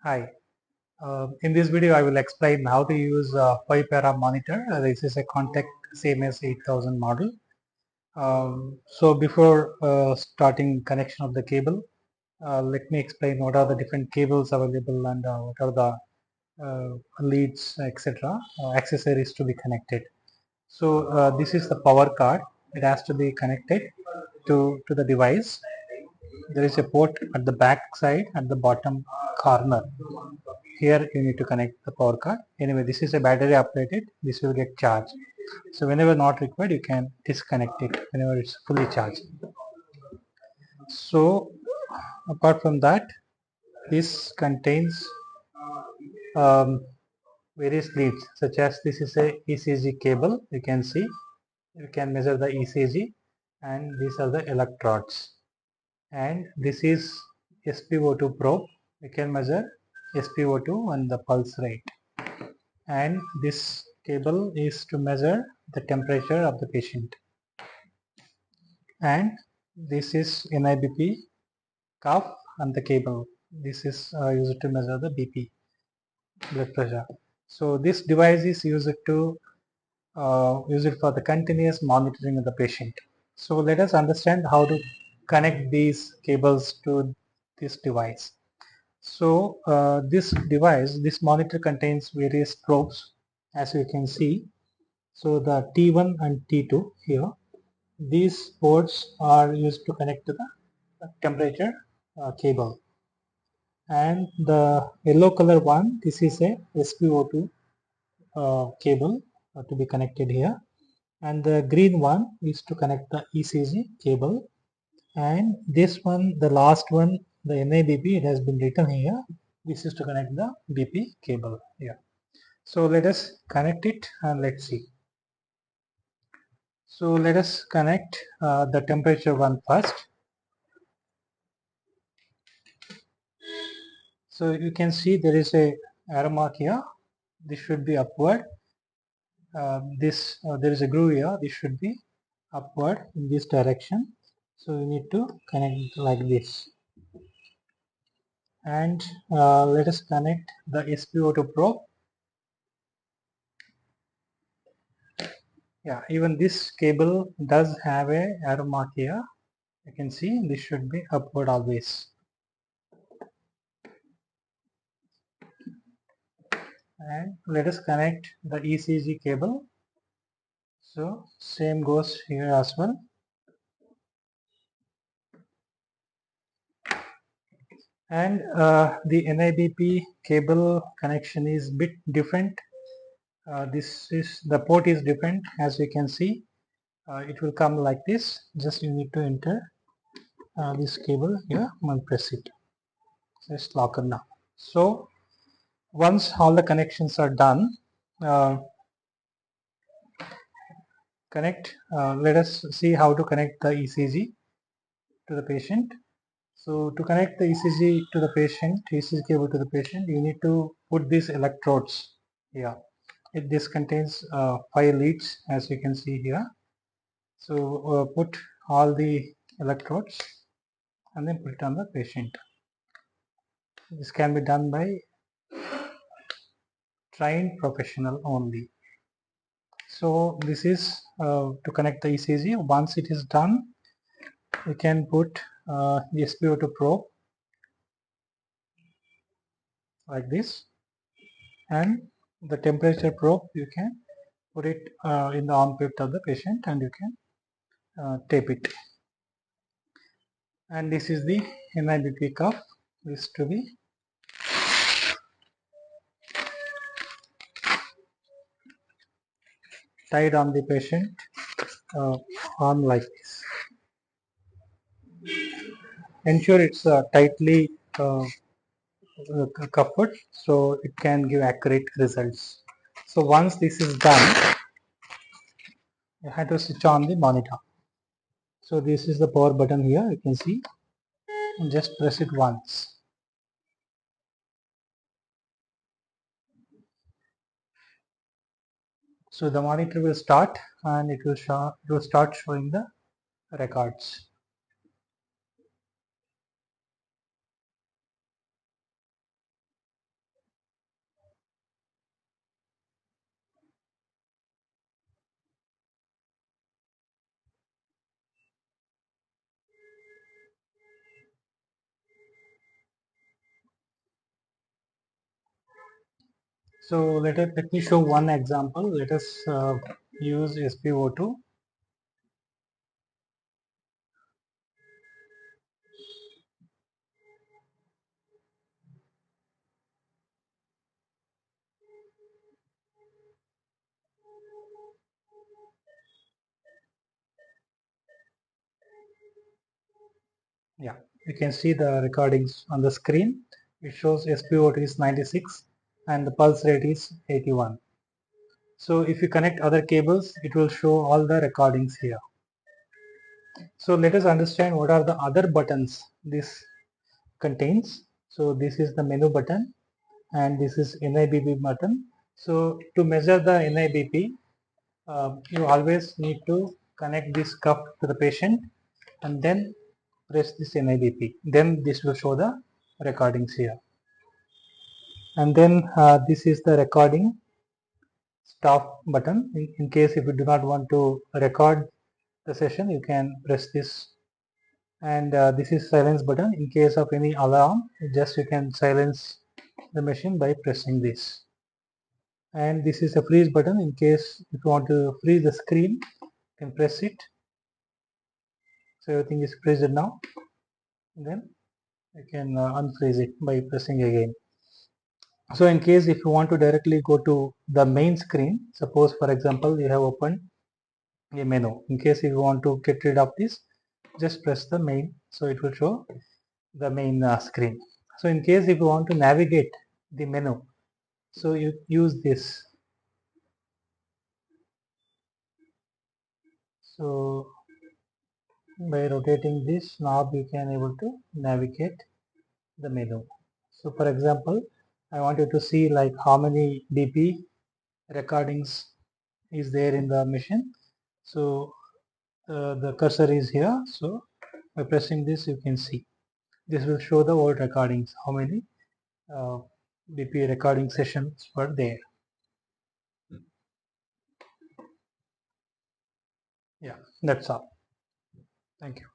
Hi. In this video, I will explain how to use a 5-para monitor. This is a Contec CMS 8000 model. So before starting connection of the cable, let me explain what are the different cables available and what are the leads, etc. Accessories to be connected. So this is the power card. It has to be connected to the device. There is a port at the back side at the bottom corner. Here you need to connect the power card. Anyway, this is a battery operated. This will get charged. So whenever not required, you can disconnect it whenever it's fully charged. So apart from that, this contains various leads, such as this is a ECG cable. You can see you can measure the ECG, and these are the electrodes. And this is SpO2 probe. You can measure SpO2 and the pulse rate. And this cable is to measure the temperature of the patient. And this is NIBP cuff and the cable. This is used to measure the BP, blood pressure. So this device is used to use it for the continuous monitoring of the patient. So let us understand how to connect these cables to this device. So this device, this monitor contains various probes, as you can see. So the T1 and T2 here, these ports are used to connect to the temperature cable. And the yellow color one, this is a SpO2 cable to be connected here. And the green one is to connect the ECG cable. And this one, the last one, the NIBP, it has been written here. This is to connect the BP cable here. So let us connect it and let's see. So let us connect the temperature one first. So you can see there is a arrow mark here. This should be upward. There is a groove here. This should be upward in this direction. So you need to connect like this. And let us connect the SpO2 probe. Yeah, even this cable does have a arrow mark here. You can see this should be upward always. And let us connect the ECG cable. So same goes here as well. And the NIBP cable connection is bit different. This is the port is different, as you can see. It will come like this. Just you need to enter this cable here and press it. Just lock it now. So once all the connections are done, let us see how to connect the ECG to the patient. So to connect the ECG to the patient, ECG cable to the patient, you need to put these electrodes here. This contains 5 leads, as you can see here. So put all the electrodes and then put it on the patient. This can be done by trained professional only. So this is to connect the ECG. Once it is done, you can put the SpO2 probe like this, and the temperature probe you can put it in the armpit of the patient, and you can tape it. And this is the NIBP cuff. This to be tied on the patient arm like this. Ensure it's tightly cuffed so it can give accurate results. So once this is done, you have to switch on the monitor. So this is the power button here, you can see, and just press it once. So the monitor will start and it will start showing the records. So let me show one example. Let us use SpO2. Yeah, you can see the recordings on the screen. It shows SpO2 is 96 and the pulse rate is 81. So if you connect other cables, it will show all the recordings here. So let us understand what are the other buttons this contains. So this is the menu button and this is NIBP button. So to measure the NIBP, you always need to connect this cuff to the patient and then press this NIBP. Then this will show the recordings here. And then this is the recording stop button. In case if you do not want to record the session, you can press this. And this is silence button. In case of any alarm, just you can silence the machine by pressing this. And this is a freeze button. In case if you want to freeze the screen, you can press it. So everything is freezed now. Then you can unfreeze it by pressing again. So in case if you want to directly go to the main screen, suppose for example you have opened a menu. In case if you want to get rid of this, just press the main, so it will show the main screen. So in case if you want to navigate the menu, so you use this. So by rotating this knob, you can able to navigate the menu. So for example, I wanted to see like how many BP recordings is there in the machine. So the cursor is here. So by pressing this, you can see this will show the old recordings, how many BP recording sessions were there. Yeah, that's all. Thank you.